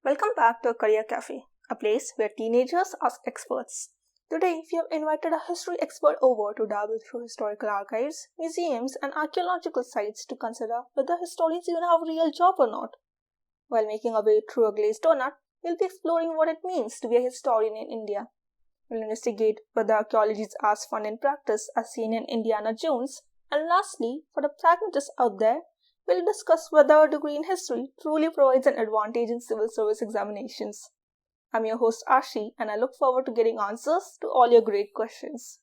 Welcome back to Career Cafe, a place where teenagers ask experts. Today, we have invited a history expert over to dabble through historical archives, museums, and archaeological sites to consider whether historians even have a real job or not. While making our way through a glazed donut, we'll be exploring what it means to be a historian in India. We'll investigate whether archaeology is as fun in practice as seen in Indiana Jones. And lastly, for the pragmatists out there, we'll discuss whether a degree in history truly provides an advantage in civil service examinations. I'm your host Ashi, and I look forward to getting answers to all your great questions.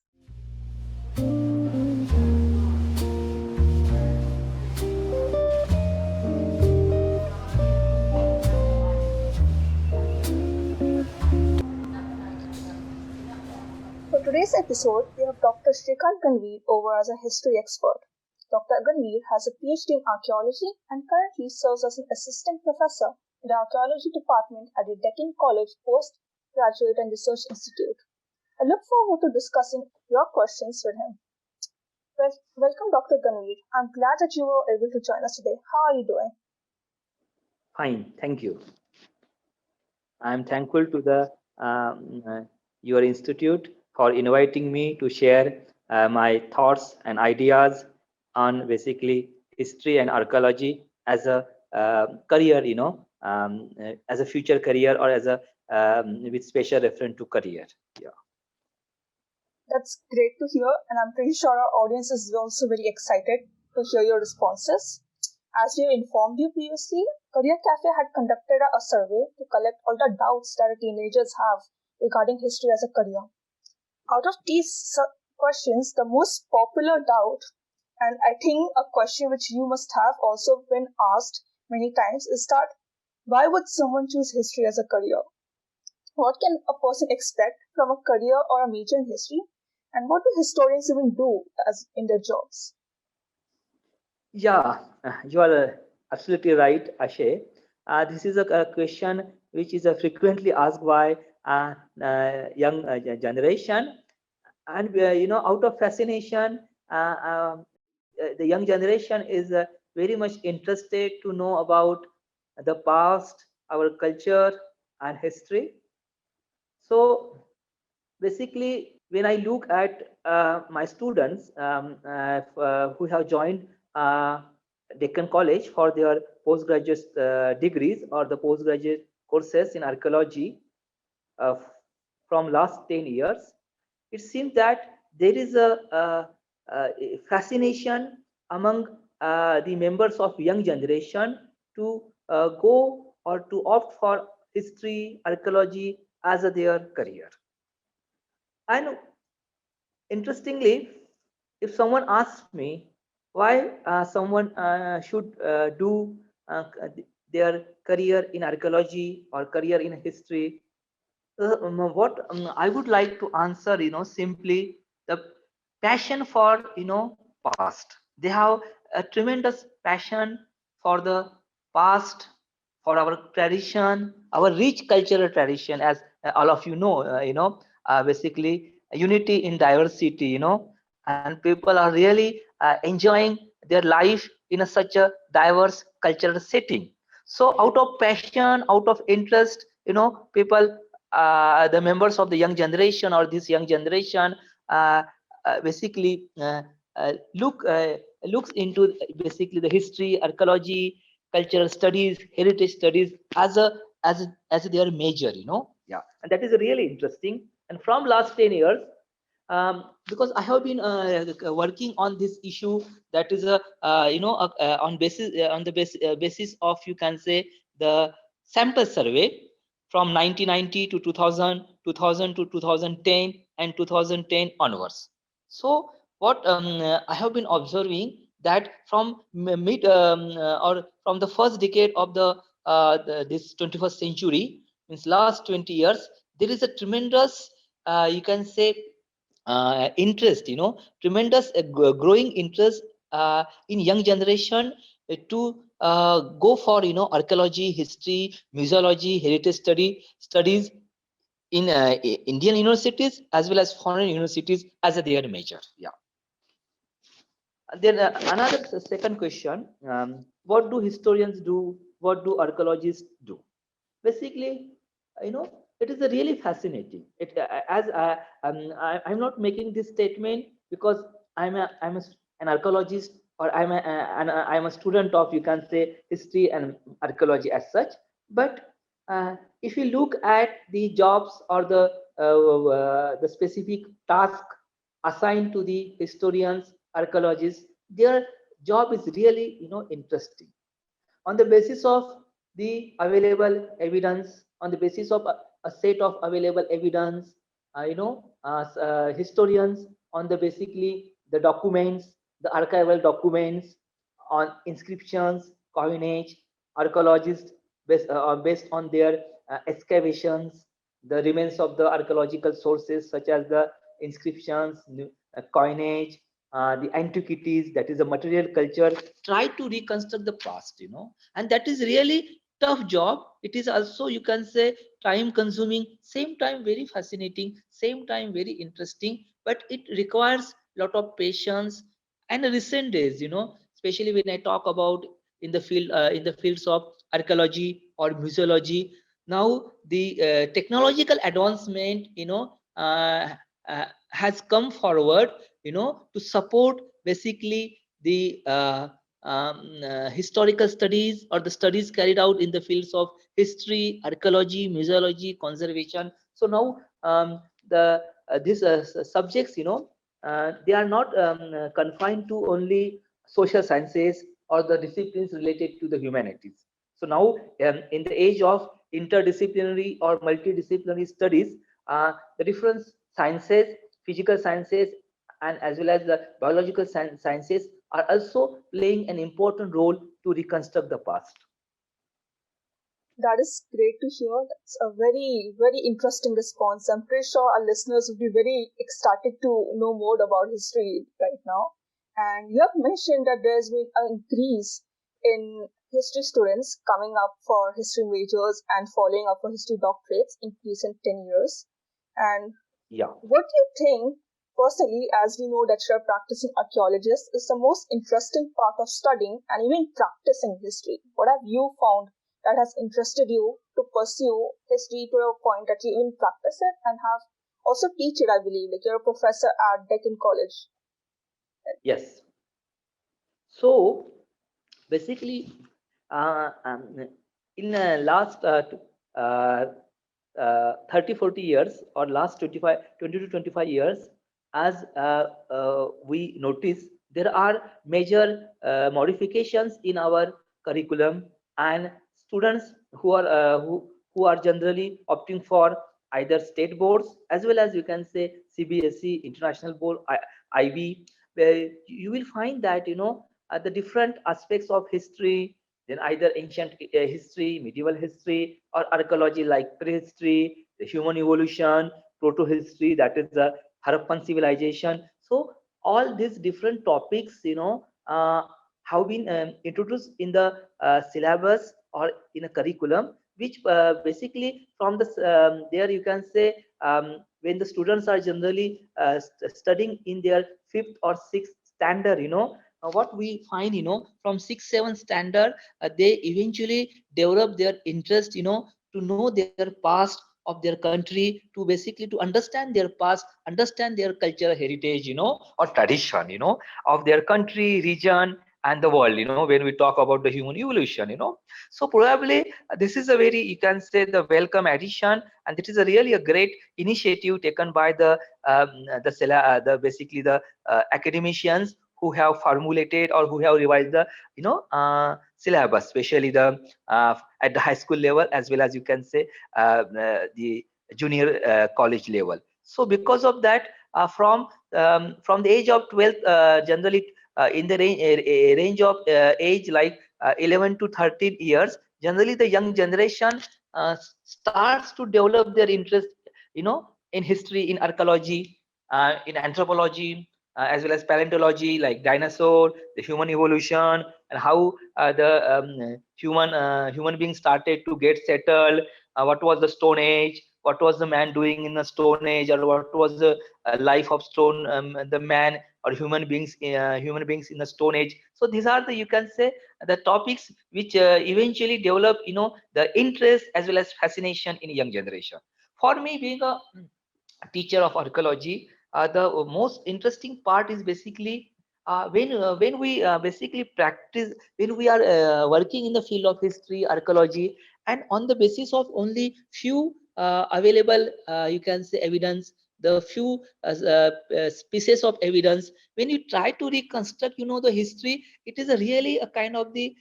For today's episode, we have Dr. Shrikant Ganveer over as a history expert. Dr. Ganveer has a PhD in archaeology and currently serves as an assistant professor in the archaeology department at the Deccan College Postgraduate and Research Institute. I look forward to discussing your questions with him. Welcome, Dr. Ganveer. I'm glad that you were able to join us today. How are you doing? Fine, thank you. I'm thankful to the your institute for inviting me to share my thoughts and ideas on basically history and archaeology as a career, as a future career or as a with special reference to career. Yeah. That's great to hear, and I'm pretty sure our audience is also very excited to hear your responses. As we informed you previously, Career Cafe had conducted a survey to collect all the doubts that teenagers have regarding history as a career. Out of these questions, the most popular doubt, and I think a question which you must have also been asked many times, is that why would someone choose history as a career? What can a person expect from a career or a major in history? And what do historians even do as in their jobs? Yeah, you are absolutely right, Ashay. This is a question which is frequently asked by young generation, and out of fascination, the young generation is very much interested to know about the past, our culture, and history. So basically, when I look at my students who have joined Deccan College for their postgraduate degrees or the postgraduate courses in archaeology uh, from last 10 years, it seems that there is a fascination among the members of young generation to go or to opt for history, archaeology as their career. And interestingly, if someone asks me why someone should do their career in archaeology or career in history, what I would like to answer, simply the passion for, past. They have a tremendous passion for the past, for our tradition, our rich cultural tradition, as all of you know, basically unity in diversity, and people are really enjoying their life in such a diverse cultural setting. So out of passion, out of interest, people, the members of the young generation or this young generation basically looks into basically the history, archaeology, cultural studies, heritage studies as their major, yeah, and that is really interesting. And from last 10 years, because I have been working on this issue, that is on the basis of, you can say, the sample survey from 1990 to 2000, 2000 to 2010, and 2010 onwards. So what I have been observing that from mid or from the first decade of this 21st century, means last 20 years, there is a tremendous, you can say, interest, tremendous growing interest in young generation to go for, archaeology, history, museology, heritage studies in Indian universities as well as foreign universities as their major. Yeah. And then another second question: what do historians do? What do archaeologists do? basically, you know, it is a really fascinating. I'm not making this statement because an archaeologist, or I'm a student of, you can say, history and archaeology as such. But if you look at the jobs or the specific task assigned to the historians, archaeologists, their job is really, interesting. On the basis of the available evidence, on the basis of a set of available evidence, historians, on the basically the documents, the archival documents, on inscriptions, coinage, archaeologists based on their excavations, the remains of the archaeological sources such as the inscriptions, coinage, the antiquities, that is the material culture, try to reconstruct the past, and that is really tough job. It is also, you can say, time consuming, same time very fascinating, same time very interesting, but it requires lot of patience. And recent days, especially when I talk about in the fields of archaeology or museology, now the technological advancement, has come forward, to support basically the historical studies or the studies carried out in the fields of history, archaeology, museology, conservation. So now the these subjects, they are not confined to only social sciences or the disciplines related to the humanities. So now, in the age of interdisciplinary or multidisciplinary studies, the different sciences, physical sciences, and as well as the biological sciences are also playing an important role to reconstruct the past. That is great to hear. That's a very, very interesting response. I'm pretty sure our listeners would be very ecstatic to know more about history right now. And you have mentioned that there's been an increase in history students coming up for history majors and following up for history doctorates in recent 10 years. And Yeah. what do you think, personally, as we know that you're a practicing archaeologist, is the most interesting part of studying and even practicing history? What have you found that has interested you to pursue history to a point that you even practice it and have also teach it, I believe, like you're a professor at Deccan College? Yes. So basically, in the last 30 40 years, or last 20 to 25 years, as we notice, there are major modifications in our curriculum, and students who are generally opting for either state boards as well as, you can say, CBSE, international board, IB, where you will find that, the different aspects of history, then either ancient history, medieval history, or archaeology like prehistory, the human evolution, proto-history, that is the Harappan civilization. So all these different topics, have been introduced in the syllabus or in a curriculum, which basically from the there, you can say, when the students are generally studying in their fifth or sixth standard, what we find, from 6 7 standard, they eventually develop their interest, to know their past of their country, to basically to understand their past, understand their cultural heritage, or tradition, of their country, region, and the world, when we talk about the human evolution, so probably this is a very, you can say, the welcome addition, and it is a really a great initiative taken by the basically the academicians who have formulated or who have revised the, syllabus, especially the at the high school level, as well as, you can say, the junior college level. So because of that, from the age of 12, generally in the range of age like 11 to 13 years, generally the young generation starts to develop their interest, in history, in archaeology, in anthropology, as well as paleontology, like dinosaur, the human evolution, and how the human beings started to get settled. What was the Stone Age? what was the man doing in the Stone Age, or what was the life of the man or human beings in the Stone Age. So these are the, you can say, the topics which eventually develop, the interest as well as fascination in young generation. For me, being a teacher of archaeology, the most interesting part is basically when we basically practice, when we are working in the field of history, archaeology, and on the basis of only few available, you can say, evidence, the few pieces of evidence, when you try to reconstruct, the history, it is a really a kind of the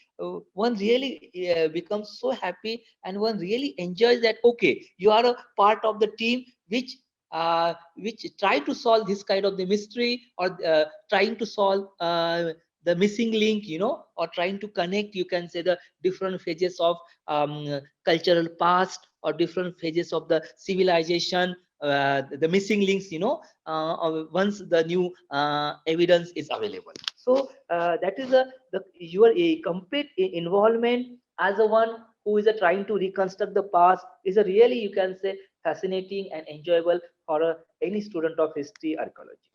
one really becomes so happy, and one really enjoys that. Okay, you are a part of the team which try to solve this kind of the mystery, or trying to solve the missing link, or trying to connect, you can say, the different phases of cultural past, or different phases of the civilization, the missing links, once the new evidence is available. So that is your a complete involvement as a one who is trying to reconstruct the past is a really, you can say, fascinating and enjoyable for any student of history, archaeology.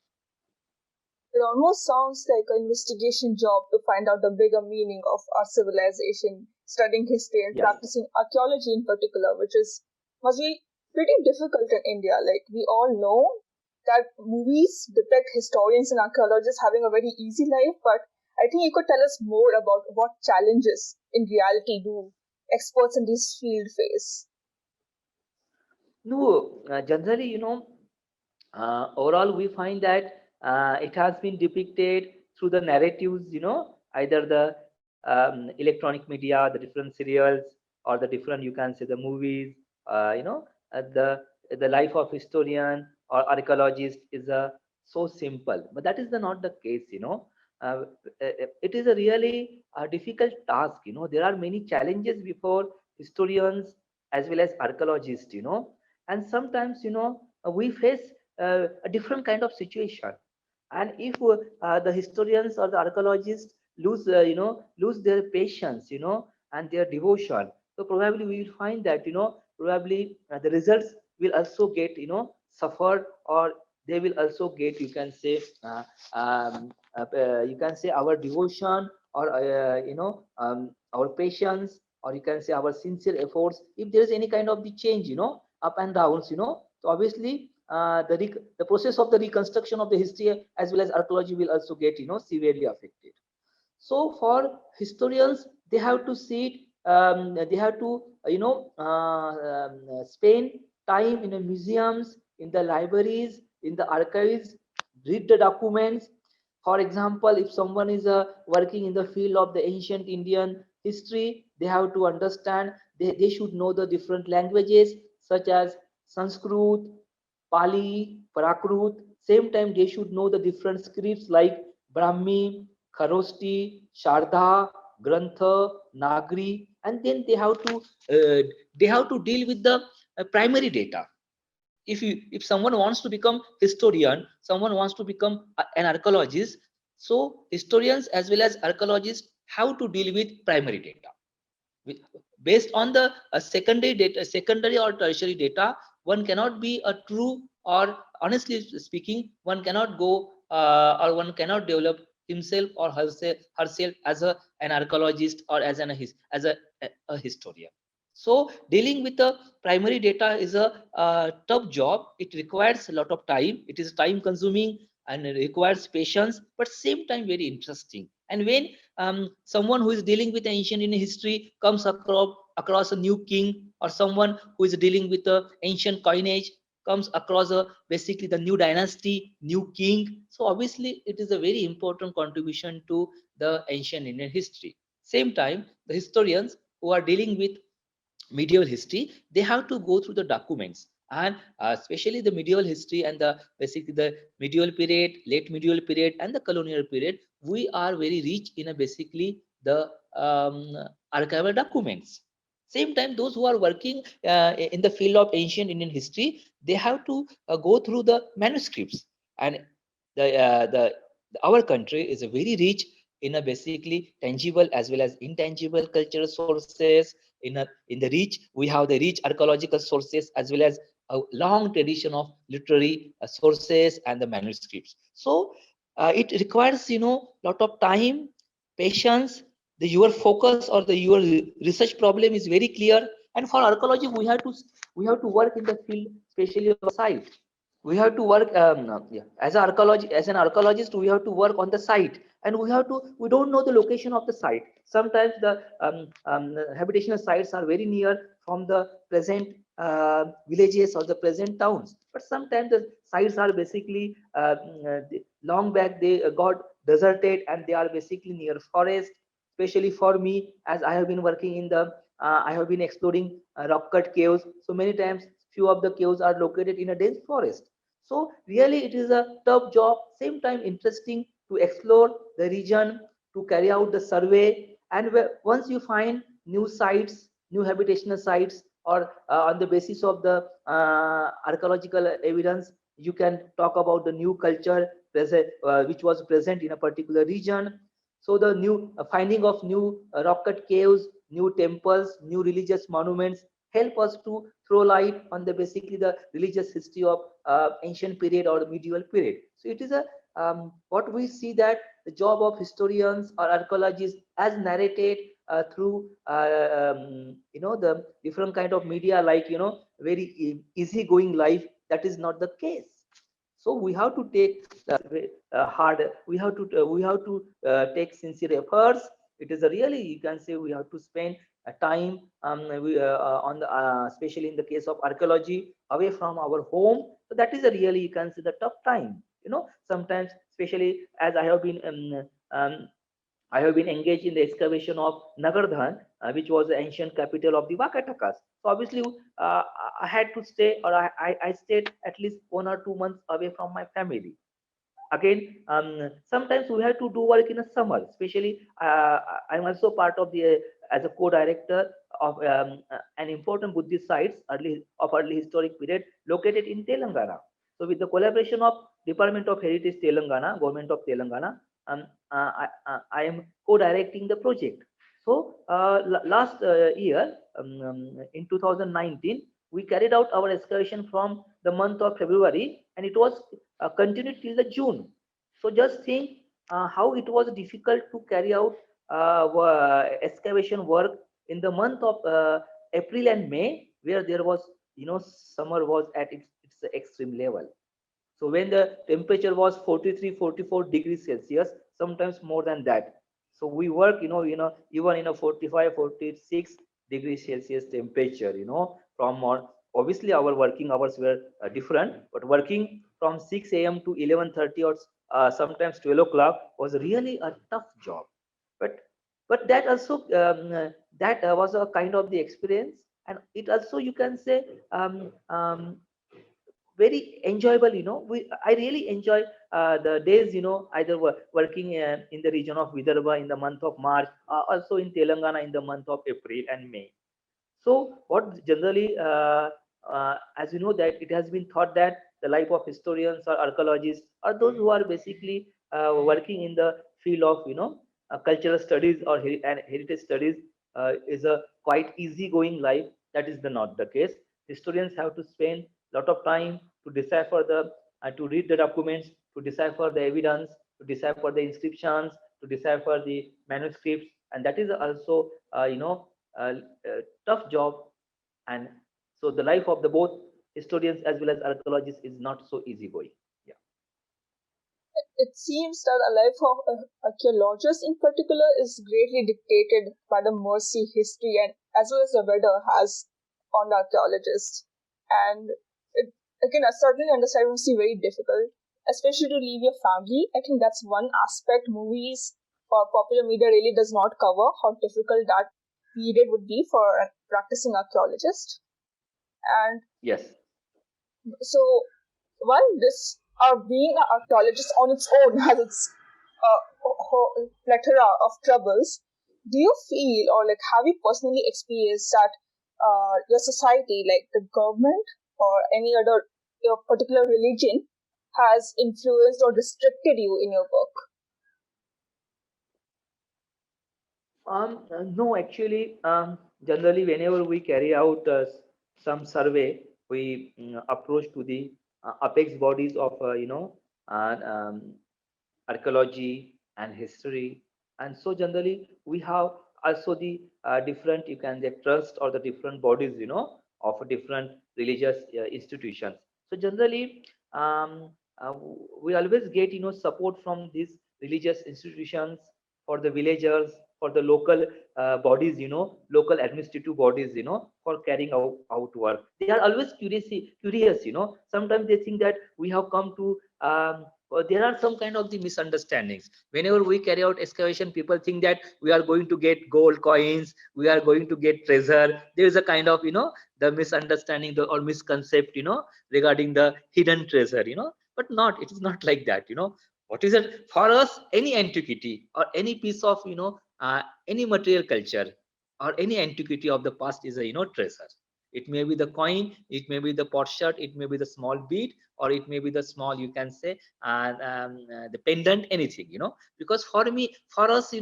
It almost sounds like an investigation job to find out the bigger meaning of our civilization, studying history and Yes. practicing archaeology in particular, which is must be pretty difficult in India. Like we all know that movies depict historians and archaeologists having a very easy life, but I think you could tell us more about what challenges in reality do experts in this field face. No, generally, overall, we find that it has been depicted through the narratives, either the electronic media, the different serials, or the different, you can say, the movies, the life of historian or archaeologist is so simple, but that is not the case. Uh, it is a really difficult task. There are many challenges before historians as well as archaeologists. And sometimes, we face a different kind of situation. And if the historians or the archaeologists lose their patience, and their devotion, so probably we will find that, probably the results will also get, suffered, or they will also get, you can say, you can say, our devotion, or our patience, or you can say our sincere efforts, if there is any kind of the change, up and downs, so obviously the process of the reconstruction of the history as well as archaeology will also get, severely affected. So for historians, they have to sit, they have to, spend time in the museums, in the libraries, in the archives, read the documents. For example, if someone is working in the field of the ancient Indian history, they have to understand, they should know the different languages such as Sanskrit, Pali, Prakrit. Same time, they should know the different scripts like Brahmi, Kharosti, Sharda, Grantha, Nagri, and then they have to deal with the primary data. If someone wants to become historian, someone wants to become an archaeologist, so historians as well as archaeologists have to deal with primary data. Based on the secondary or tertiary data, one cannot be a true, or honestly speaking, one cannot go or one cannot develop himself or herself as an archaeologist, or as a historian. So dealing with the primary data is a tough job. It requires a lot of time. It is time consuming and it requires patience, but same time very interesting. And when someone who is dealing with ancient Indian history comes across a new king, or someone who is dealing with the ancient coinage comes across basically the new dynasty, new king, so obviously it is a very important contribution to the ancient Indian history. Same time, the historians who are dealing with medieval history, they have to go through the documents, and especially the medieval history and the basically the medieval period, late medieval period, and the colonial period, we are very rich in a basically the archival documents. Same time, those who are working in the field of ancient Indian history, they have to go through the manuscripts. And the our country is a very rich in a basically tangible as well as intangible cultural sources, in the rich, we have the rich archaeological sources as well as a long tradition of literary sources and the manuscripts. So it requires lot of time, patience. Your focus or your research problem is very clear. And for archaeology, we have to work in the field, especially on site. We have to work yeah. As an archaeologist, we have to work on the site, and we don't know the location of the site. Sometimes the habitational sites are very near from the present villages or the present towns, but sometimes the sites are basically long back they got deserted, and they are basically near forest. Especially for me, as I have been working in the I have been exploring rock cut caves, so many times few of the caves are located in a dense forest. So really it is a tough job, same time interesting to explore the region, to carry out the survey. And once you find new sites, new habitational sites, or on the basis of the archaeological evidence, you can talk about the new culture present, which was present in a particular region. So the new finding of new rock cut caves, new temples, new religious monuments help us to throw light on the basically the religious history of ancient period or medieval period. So it is a what we see that the job of historians or archaeologists as narrated through the different kind of media, like very easy going life. That is not the case. So we have to take hard, we have to take sincere efforts. It is a really, you can say, we have to spend time on the especially in the case of archaeology, away from our home. So that is a really, you can say, the tough time. Sometimes, especially as I have been engaged in the excavation of Nagardhan, which was the ancient capital of the Vakatakas. So obviously, I had to stay, or I stayed at least 1 or 2 months away from my family. Again, sometimes we have to do work in a summer. Especially, I'm also part of the as a co-director of an important Buddhist sites early historic period located in Telangana. So with the collaboration of Department of Heritage Telangana, Government of Telangana, I am co-directing the project. So last year, in 2019, we carried out our excavation from the month of February, and it was continued till the June. So just think how it was difficult to carry out excavation work in the month of April and May, where there was, summer was at its extreme level. So when the temperature was 43, 44 degrees Celsius, sometimes more than that. So we work, even in a 45, 46 degrees Celsius temperature, from obviously our working hours were different, but working from 6 a.m. to 11:30 or sometimes 12 o'clock was really a tough job. But that also that was a kind of the experience, and it also, you can say, very enjoyable. I really enjoy the days, either working in the region of Vidarbha in the month of March, also in Telangana in the month of April and May. So what generally, as you know, that it has been thought that the life of historians or archaeologists or those who are basically working in the field of cultural studies or and heritage studies is a quite easygoing life. That is not the case. Historians have to spend a lot of time to decipher to read the documents, to decipher the evidence, to decipher the inscriptions, to decipher the manuscripts, and that is also uh, tough job. And so the life of the both historians as well as archaeologists is not so easygoing. Yeah. It seems that a life of archaeologists in particular is greatly dictated by the mercy history and as well as the weather has on the archaeologist. And it, again, I certainly understand it must be very difficult, especially to leave your family. I think that's one aspect movies or popular media really does not cover, how difficult that period would be for a practicing archaeologist. And Yes. so, while this being an archaeologist on its own has its plethora of troubles, do you feel or like have you personally experienced that your society, like the government or any other your particular religion, has influenced or restricted you in your work? No, actually, generally whenever we carry out some survey, we approach to the apex bodies of archaeology and history, and so generally we have also the different, you can say, trust or the different bodies, of different religious institutions. So generally, we always get support from these religious institutions, for the villagers, for the local bodies, local administrative bodies, for carrying out work. They are always curious. Sometimes they think that we have come to there are some kind of the misunderstandings. Whenever we carry out excavation, people think that we are going to get gold coins, we are going to get treasure. There is a kind of the misunderstanding, or misconcept, regarding the hidden treasure, but not, it is not like that. What is it for us? Any antiquity or any piece of any material culture or any antiquity of the past is a treasure. It may be the coin, it may be the potsherd, it may be the small bead, or it may be the small, you can say, the pendant, anything, because for me, for us,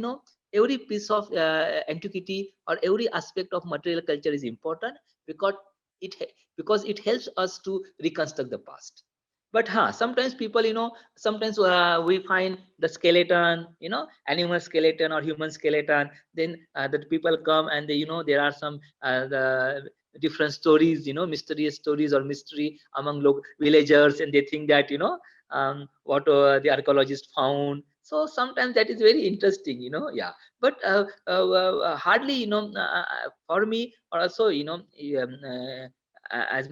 every piece of antiquity or every aspect of material culture is important, because it because it helps us to reconstruct the past. But sometimes people, sometimes we find the skeleton, animal skeleton or human skeleton. Then the people come and they, there are some the different stories, mysterious stories or mystery among villagers, and they think that what the archaeologist found. So sometimes that is very interesting, yeah. But hardly, for me, or also, as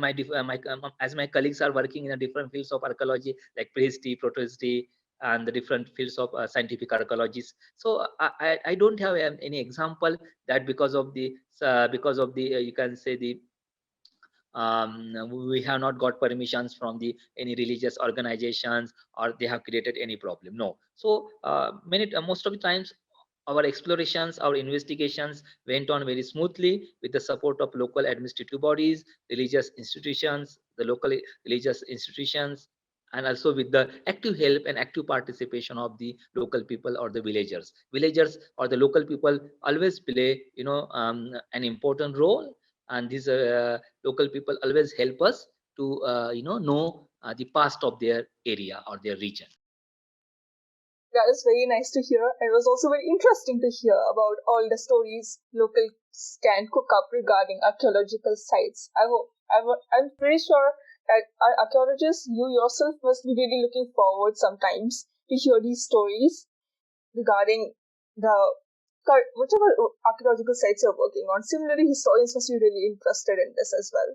as my colleagues are working in a different fields of archaeology, like prehistory, protohistory, and the different fields of scientific archaeologists. So I don't have any example that because of the you can say the we have not got permissions from the any religious organizations, or they have created any problem. No. So most of the times our explorations, our investigations went on very smoothly with the support of local administrative bodies, religious institutions, the local religious institutions, and also with the active help and active participation of the local people or the villagers. Villagers or the local people always play, an important role, and these local people always help us to, know the past of their area or their region. That is very nice to hear. It was also very interesting to hear about all the stories locals can cook up regarding archaeological sites. I'm pretty sure that our archaeologists, you yourself, must be really looking forward sometimes to hear these stories regarding the whichever archaeological sites you're working on. Similarly, historians must be really interested in this as well.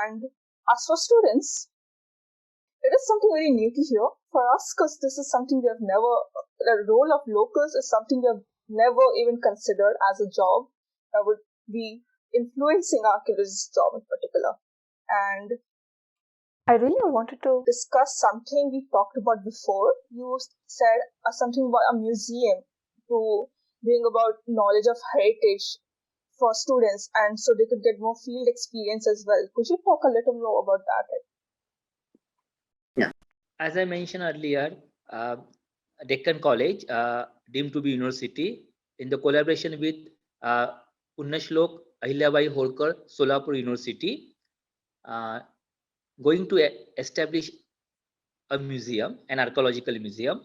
And as for students, it is something very new to hear for us, because this is something we have never, the role of locals is something we have never even considered as a job that would be influencing archaeologists' job in particular. And I really wanted to discuss something we talked about before. You said something about a museum to bring about knowledge of heritage for students, and so they could get more field experience as well. Could you talk a little more about that? Yeah. As I mentioned earlier, Deccan College, deemed to be university, in the collaboration with Punyashlok Ahilyabai Holkar Solapur University, uh, going to establish a museum, an archaeological museum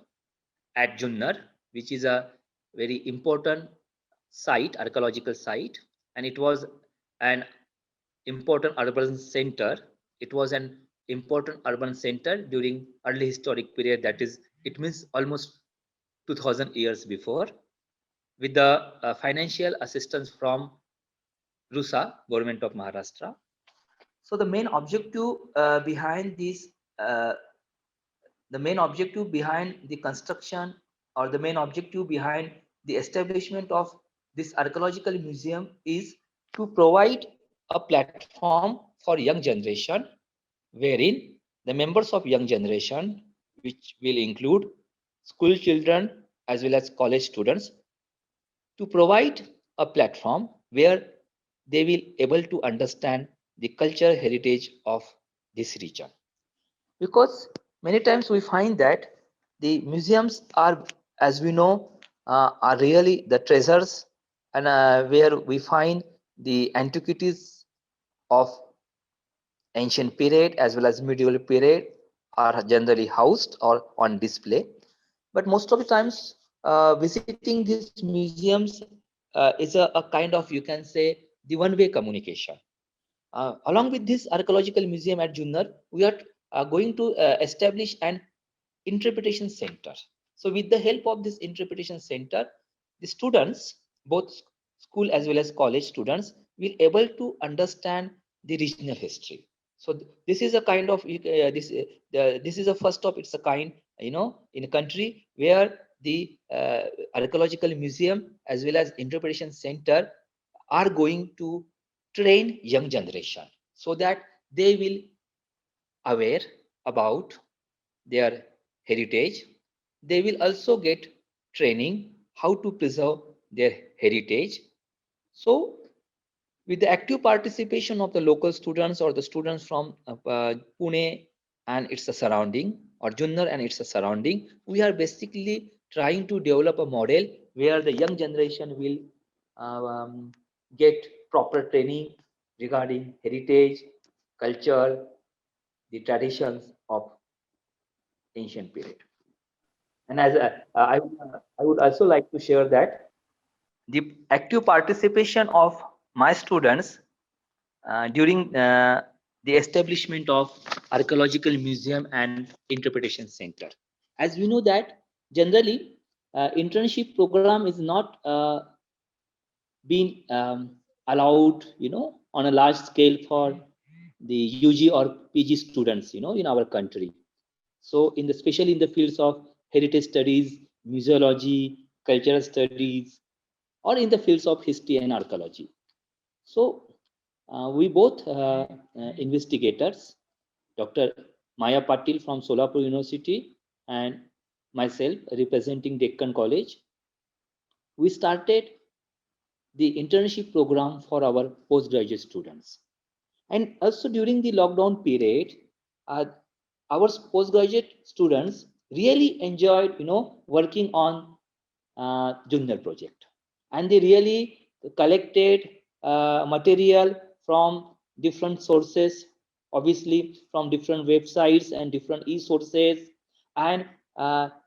at Junnar, which is a very important site, archaeological site, and it was an important urban center. It was an important urban center during early historic period, that is, it means almost 2000 years before, with the financial assistance from RUSA, Government of Maharashtra. So the main objective behind this the main objective behind the construction, or the main objective behind the establishment of this archaeological museum, is to provide a platform for young generation, wherein the members of young generation, which will include school children as well as college students, to provide a platform where they will able to understand the cultural heritage of this region. Because many times we find that the museums are, as we know, are really the treasures, and where we find the antiquities of ancient period as well as medieval period are generally housed or on display. But most of the times, visiting these museums is a kind of, you can say, the one-way communication. Along with this archaeological museum at Junnar, we are going to establish an interpretation center. So with the help of this interpretation center, the students, both school as well as college students, will able to understand the regional history. So this is a kind of this is a first of its a kind, in a country where the archaeological museum as well as interpretation center are going to train young generation so that they will aware about their heritage. They will also get training how to preserve their heritage. So with the active participation of the local students or the students from Pune and its surrounding, or Junnar and its surrounding, we are basically trying to develop a model where the young generation will get proper training regarding heritage, culture, the traditions of ancient period. And as I would also like to share that the active participation of my students during the establishment of archaeological museum and interpretation center. As we know that generally internship program is not being allowed, on a large scale for the UG or PG students, in our country. So in the especially in the fields of heritage studies, museology, cultural studies, or in the fields of history and archaeology. So we both investigators, Dr. Maya Patil from Solapur University and myself representing Deccan College, we started the internship program for our postgraduate students. And also during the lockdown period, uh, our postgraduate students really enjoyed, working on Junnar project, and they really collected material from different sources, obviously from different websites and different e-sources, and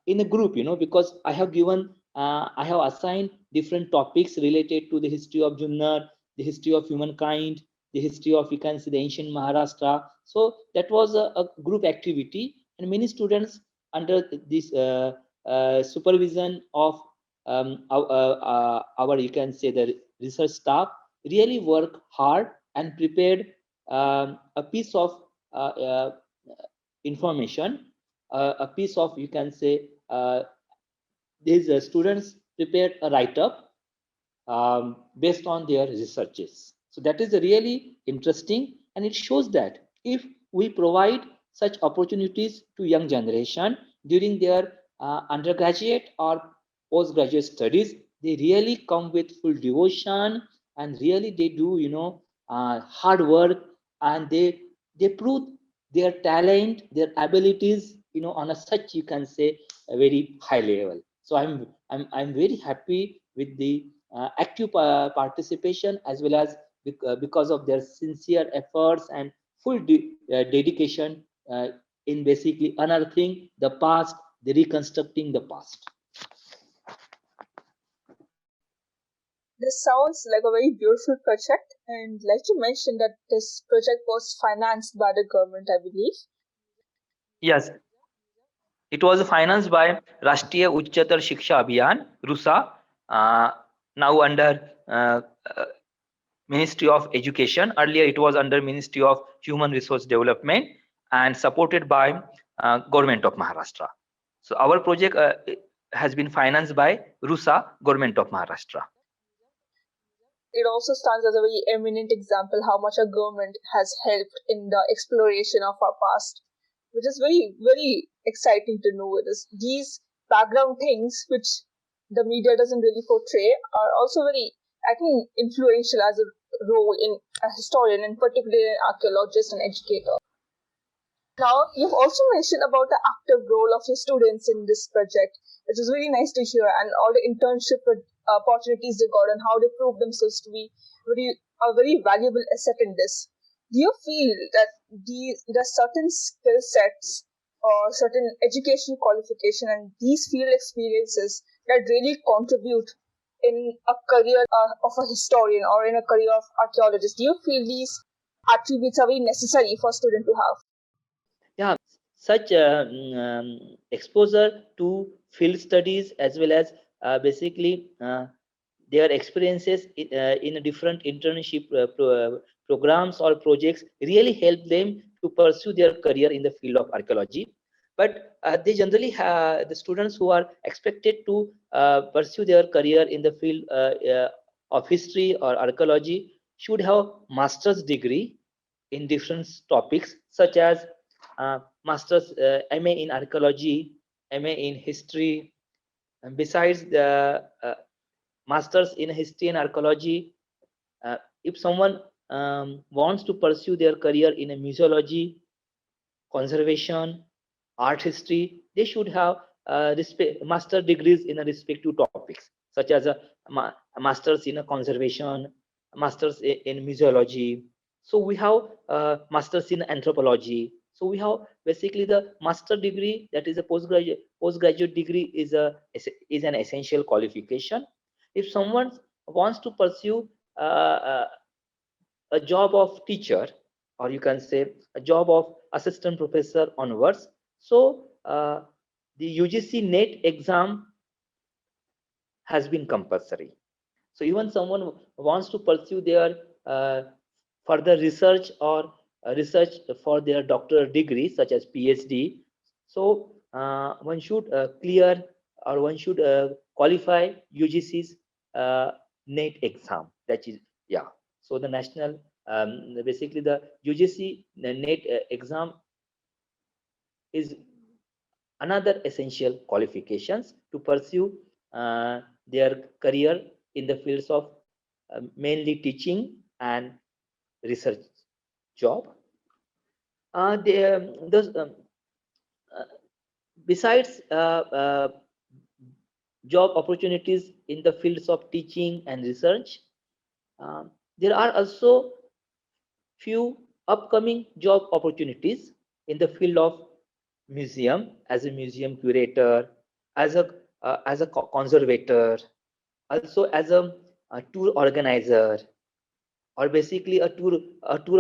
in a group, because I have assigned different topics related to the history of Junnar, the history of humankind, the history of, you can see, the ancient Maharashtra. So that was a group activity, and many students under this supervision of our, you can say, the research staff really work hard and prepared a piece of information, a piece of, you can say, these students prepared a write-up based on their researches. So that is really interesting, and it shows that if we provide such opportunities to young generation during their undergraduate or postgraduate studies, they really come with full devotion, and really they do, hard work, and they prove their talent, their abilities, on a such, you can say, a very high level. So I'm very happy with the active participation, as well as because of their sincere efforts and full dedication in basically unearthing the past, the reconstructing the past. This sounds like a very beautiful project, and like you mentioned that this project was financed by the government, I believe. Yes, it was financed by Rashtriya Uchchatar Shiksha Abhiyan, RUSA, uh, now under uh, Ministry of Education. Earlier, it was under Ministry of Human Resource Development and supported by Government of Maharashtra. So our project has been financed by RUSA, Government of Maharashtra. It also stands as a very eminent example how much our government has helped in the exploration of our past, which is very, very exciting to know. It is these background things which the media doesn't really portray are also very, I think, influential as a role in a historian, and particularly an archaeologist and educator. Now, you've also mentioned about the active role of your students in this project, which is really nice to hear, and all the internship opportunities they got and how they proved themselves to be very a very valuable asset in this. Do you feel that there are certain skill sets or certain educational qualification and these field experiences that really contribute in a career of a historian or in a career of archaeologist? Do you feel these attributes are very necessary for a student to have? Yeah, such exposure to field studies as well as basically their experiences in a different internship programs or projects really help them to pursue their career in the field of archaeology. But they generally have the students who are expected to pursue their career in the field of history or archaeology should have master's degree in different topics such as master's MA in archaeology, MA in history, and besides the masters in history and archaeology. If someone wants to pursue their career in a museology, conservation, art history, they should have master degrees in a respective topics, such as a masters in a conservation, masters in museology. So we have masters in anthropology. So we have basically the master degree, that is a postgraduate degree is an essential qualification. If someone wants to pursue a job of teacher, or you can say a job of assistant professor onwards, so the UGC NET exam has been compulsory. So even someone wants to pursue their further research or research for their doctoral degree such as PhD, so one should clear or one should qualify UGC's NET exam. That is, yeah. So the national, basically the UGC NET exam is another essential qualifications to pursue their career in the fields of mainly teaching and research job. Those uh, besides job opportunities in the fields of teaching and research, there are also few upcoming job opportunities in the field of museum, as a museum curator, as a conservator, also as a tour organizer, or basically a tour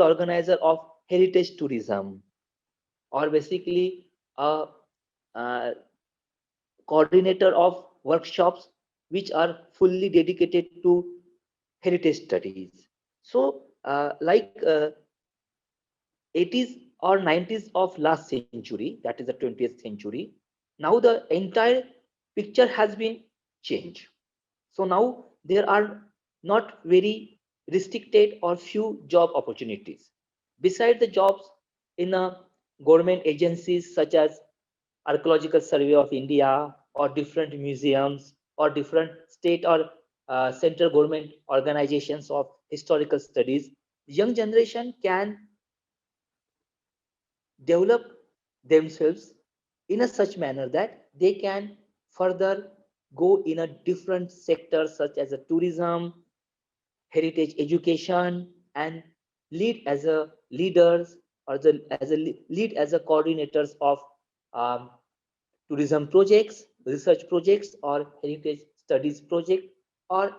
organizer of heritage tourism, or basically a coordinator of workshops which are fully dedicated to heritage studies. So like 80s or 90s of last century, that is the 20th century, now the entire picture has been changed. So now there are not very restricted or few job opportunities. Beside the jobs in government agencies such as Archaeological Survey of India or different museums or different state or central government organizations of historical studies, young generation can develop themselves in a such manner that they can further go in a different sector such as a tourism, heritage education, and lead as a leaders or lead as a coordinators of um, tourism projects, research projects, or heritage studies project, or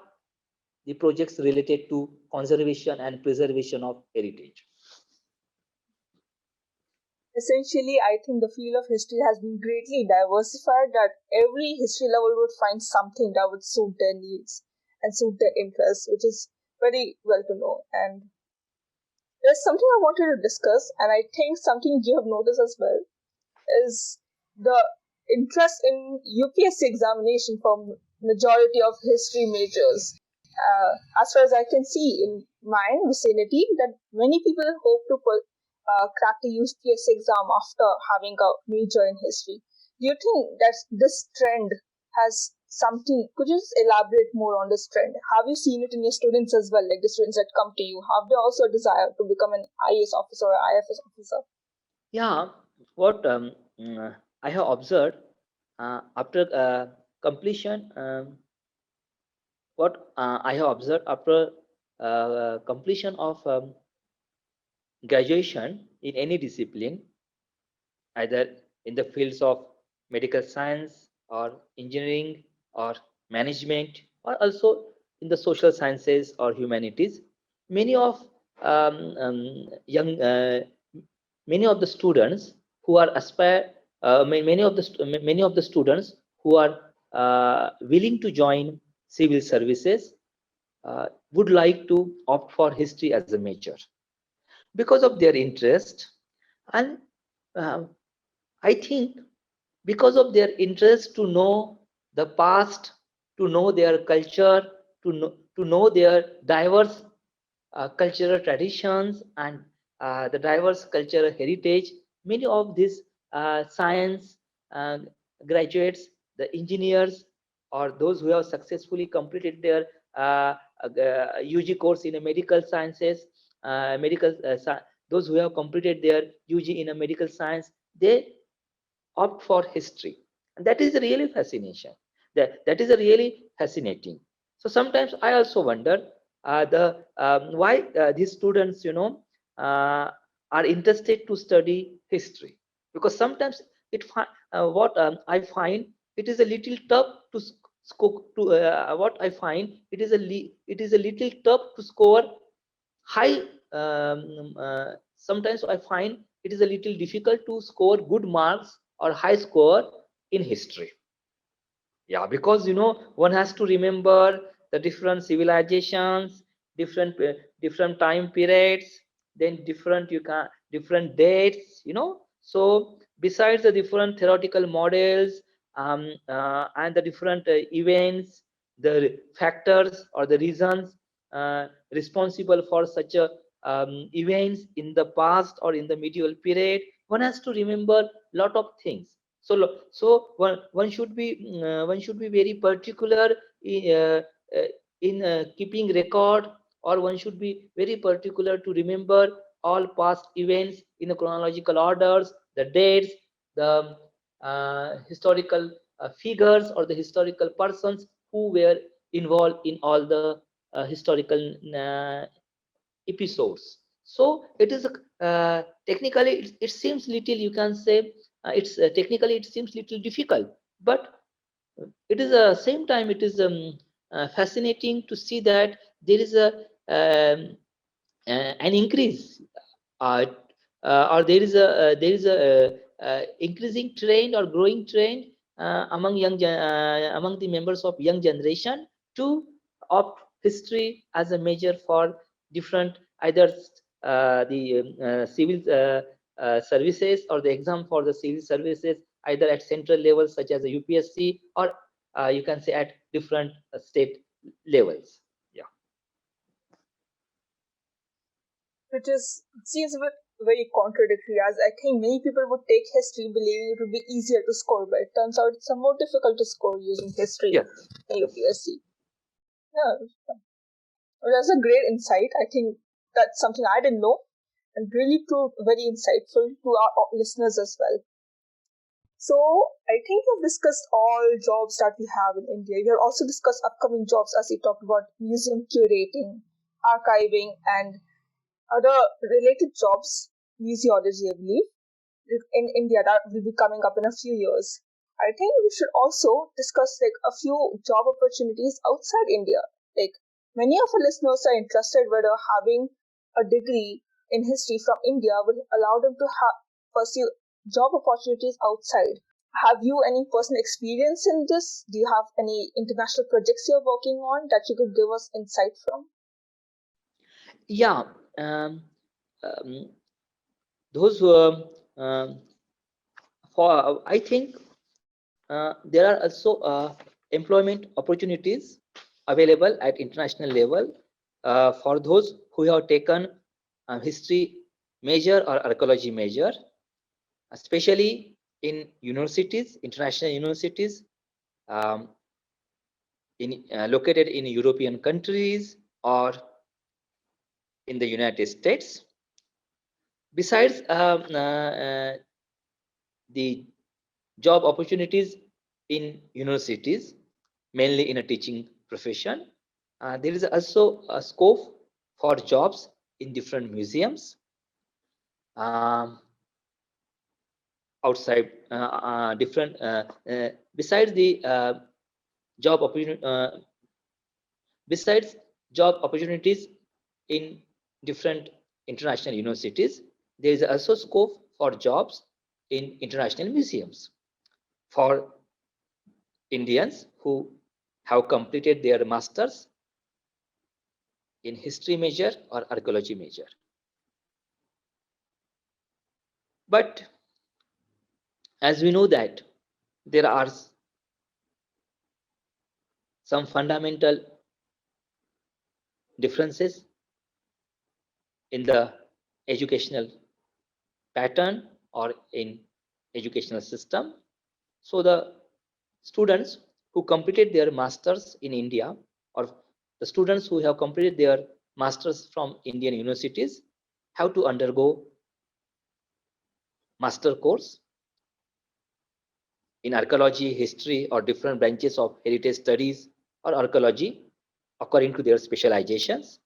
the projects related to conservation and preservation of heritage. Essentially, I think the field of history has been greatly diversified that every history lover would find something that would suit their needs and suit their interests, which is very well to know. And there's something I wanted to discuss, and I think something you have noticed as well is the interest in UPSC examination for majority of history majors. As far as I can see in my vicinity, that many people hope to crack the UPSC exam after having a major in history. Do you think that this trend has something? Could you just elaborate more on this trend? Have you seen it in your students as well, like the students that come to you? Have they also a desire to become an IAS officer or IFS officer? Yeah, what I have observed after completion, what I have observed after completion of graduation in any discipline, either in the fields of medical science or engineering or management, or also in the social sciences or humanities, many of young many of the students who are aspire many of the students who are willing to join civil services would like to opt for history as a major because of their interest. And uh, I think because of their interest to know the past, to know their culture, to know their diverse cultural traditions and the diverse cultural heritage, many of these science uh, graduates, the engineers, or those who have successfully completed their UG course in a medical sciences, those who have completed their UG in a medical science, they opt for history, and that is really fascination. That is a really fascinating. So sometimes I also wonder the why these students, uh, are interested to study history, because sometimes what I find it is a little tough to what I find it is a little tough to score high. Sometimes I find it is a little difficult to score good marks or high score in history. Yeah, because one has to remember the different civilizations, different time periods, then different dates. So besides the different theoretical models, and the different events, the factors or the reasons responsible for such a events in the past or in the medieval period, one has to remember lot of things. So one should be very particular in keeping record, or one should be very particular to remember all past events in a chronological orders, the dates, the historical figures or the historical persons who were involved in all the historical episodes. So it is technically it seems little, you can say, it's technically it seems little difficult, but it is same time it is fascinating to see that there is an increase, uh, or there is a increasing trend or growing trend among the members of young generation to opt history as a major for different, either the civil services or the exam for the civil services, either at central levels such as the UPSC, or you can say at different state levels. Yeah. Which is seems a bit very contradictory, as I think many people would take history believing it would be easier to score, but it turns out it's more difficult to score using history Yes. in UPSC. Yeah, well, that's a great insight. I think that's something I didn't know and really proved very insightful to our listeners as well. So I think we've discussed all jobs that we have in India. We have also discussed upcoming jobs as we talked about museum curating, archiving, and other related jobs, museology, I believe, in India that will be coming up in a few years. I think we should also discuss like a few job opportunities outside India. Like many of our listeners are interested whether having a degree in history from India will allow them to pursue job opportunities outside. Have you any personal experience in this? Do you have any international projects you're working on that you could give us insight from? Yeah. um, um, those who for I think there are also employment opportunities available at international level for those who have taken history major or archaeology major, especially in universities, international universities, um, located in European countries or in the United States. Besides the job opportunities in universities, mainly in a teaching profession, there is also a scope for jobs in different museums outside different besides the job opportunity besides job opportunities in different international universities, there is also scope for jobs in international museums for Indians who have completed their masters in history major or archaeology major. But as we know that there are some fundamental differences in the educational pattern or in educational system. So the students who completed their masters in India, or the students who have completed their masters from Indian universities, have to undergo master course in archaeology, history, or different branches of heritage studies or archaeology according to their specializations,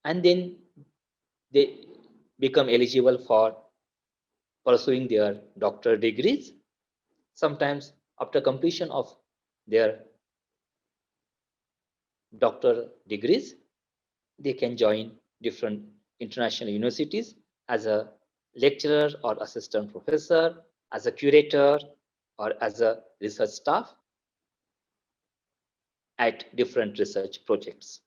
and then they become eligible for pursuing their doctoral degrees. Sometimes after completion of their doctoral degrees, they can join different international universities as a lecturer or assistant professor, as a curator, or as a research staff at different research projects.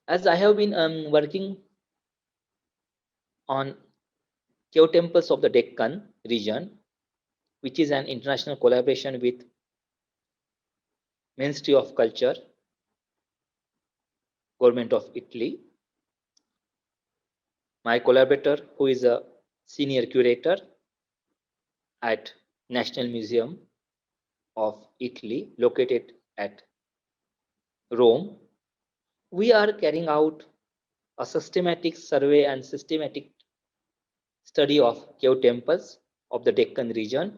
As I have been working on cave temples of the Deccan region, which is an international collaboration with Ministry of Culture, Government of Italy. My collaborator, who is a senior curator at National Museum of Italy, located at Rome, we are carrying out a systematic survey and systematic study of cave temples of the Deccan region,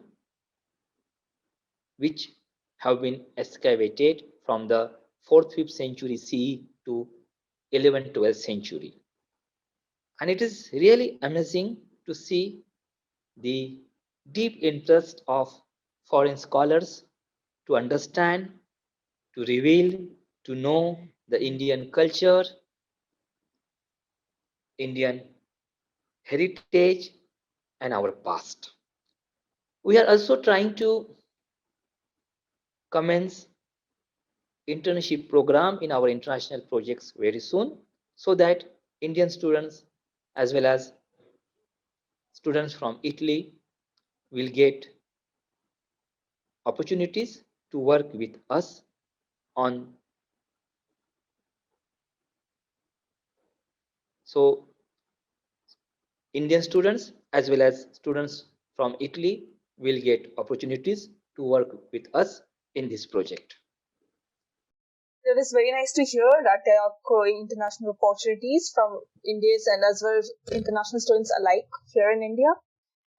which have been excavated from the 4th, 5th century CE to 11th, 12th century. And it is really amazing to see the deep interest of foreign scholars to understand, to reveal, to know the Indian culture, Indian heritage, and our past. We are also trying to commence internship program in our international projects very soon, so that Indian students as well as students from Italy will get opportunities to work with us on. So Indian students as well as students from Italy will get opportunities to work with us in this project. It is very nice to hear that there are growing international opportunities from Indians and as well as international students alike here in India.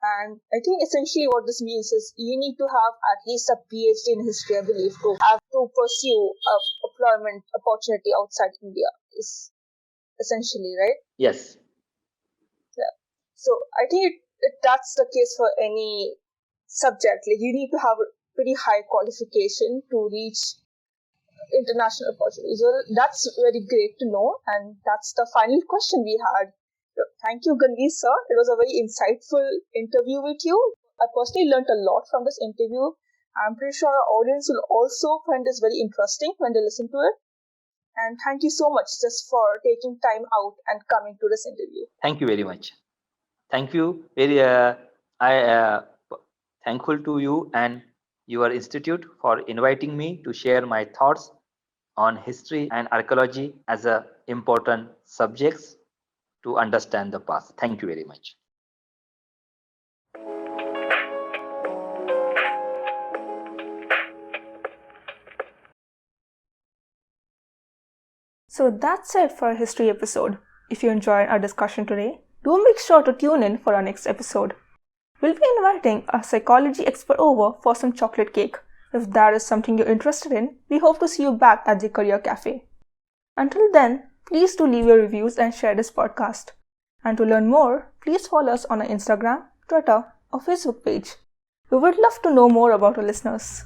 And I think essentially what this means is you need to have at least a PhD in history, I believe, to have to pursue a employment opportunity outside India. Is essentially right. Yes. Yeah. So I think that's the case for any subject. Like you need to have a pretty high qualification to reach international opportunities. Well, that's very great to know, and that's the final question we had. Thank you, Ganveer sir. It was a very insightful interview with you. I personally learned a lot from this interview. I'm pretty sure our audience will also find this very interesting when they listen to it. And thank you so much just for taking time out and coming to this interview. Thank you very much. Thank you. Thankful to you and your institute for inviting me to share my thoughts on history and archaeology as a important subjects to understand the past. Thank you very much. So that's it for our history episode. If you enjoyed our discussion today, do make sure to tune in for our next episode. We'll be inviting a psychology expert over for some chocolate cake. If that is something you're interested in, we hope to see you back at the Career Cafe. Until then, please do leave your reviews and share this podcast. And to learn more, please follow us on our Instagram, Twitter, or Facebook page. We would love to know more about our listeners.